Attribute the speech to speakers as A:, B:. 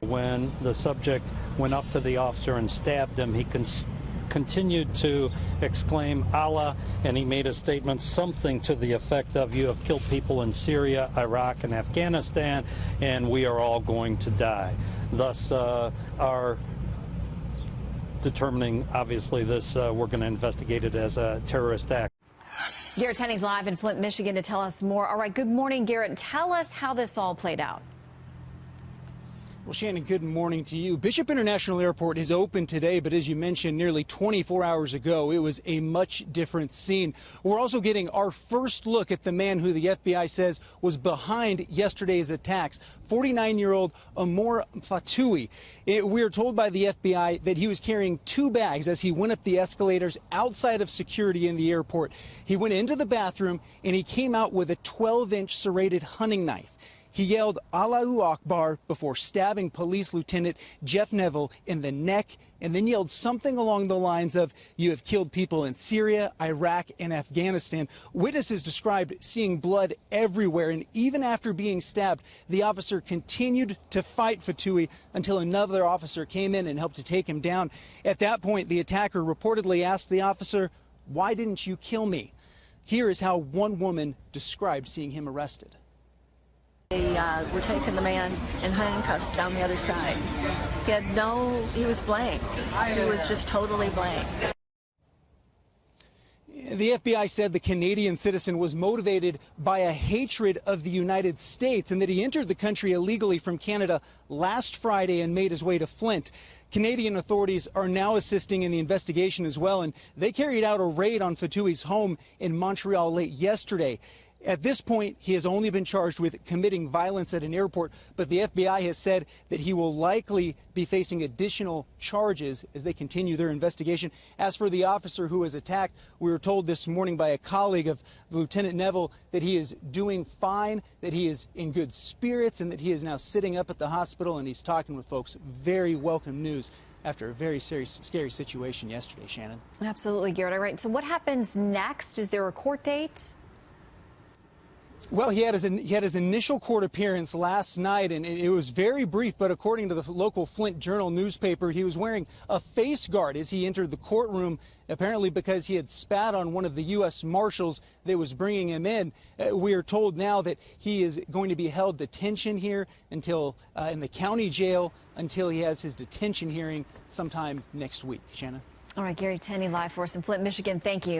A: When the subject went up to the officer and stabbed him, he continued to exclaim Allah, and he made a statement something to the effect of, "You have killed people in Syria, Iraq, and Afghanistan, and we are all going to die." Thus are determining, obviously, this we're going to investigate it as a terrorist act.
B: Garrett Tenney's live in Flint, Michigan to tell us more. All right, good morning, Garrett. Tell us how this all played out.
C: Well, Shannon, good morning to you. Bishop International Airport is open today, but as you mentioned, nearly 24 hours ago, it was a much different scene. We're also getting our first look at the man who the FBI says was behind yesterday's attacks, 49-year-old Amor Fatoui. We are told by the FBI that he was carrying 2 bags as he went up the escalators outside of security in the airport. He went into the bathroom and he came out with a 12-inch serrated hunting knife. He yelled Allahu Akbar before stabbing Police Lieutenant Jeff Neville in the neck, and then yelled something along the lines of, "You have killed people in Syria, Iraq, and Afghanistan." Witnesses described seeing blood everywhere, and even after being stabbed, the officer continued to fight Fatoui until another officer came in and helped to take him down. At that point, the attacker reportedly asked the officer, "Why didn't you kill me?" Here is how one woman described seeing him arrested.
D: They were taking the man in handcuffs down the other side. He was blank. He was just totally blank.
C: The FBI said the Canadian citizen was motivated by a hatred of the United States and that he entered the country illegally from Canada last Friday and made his way to Flint. Canadian authorities are now assisting in the investigation as well, and they carried out a raid on Fatoui's home in Montreal late yesterday. At this point, he has only been charged with committing violence at an airport, but the FBI has said that he will likely be facing additional charges as they continue their investigation. As for the officer who was attacked, we were told this morning by a colleague of Lieutenant Neville that he is doing fine, that he is in good spirits, and that he is now sitting up at the hospital and he's talking with folks. Very welcome news after a very scary situation yesterday, Shannon.
B: Absolutely, Garrett. All right, so what happens next? Is there a court date?
C: Well, he had his initial court appearance last night, and it was very brief, but according to the local Flint Journal newspaper, he was wearing a face guard as he entered the courtroom, apparently because he had spat on one of the U.S. Marshals that was bringing him in. We are told now that he is going to be held detention here until in the county jail until he has his detention hearing sometime next week. Shannon?
B: All right, Garrett Tenney live for us in Flint, Michigan. Thank you.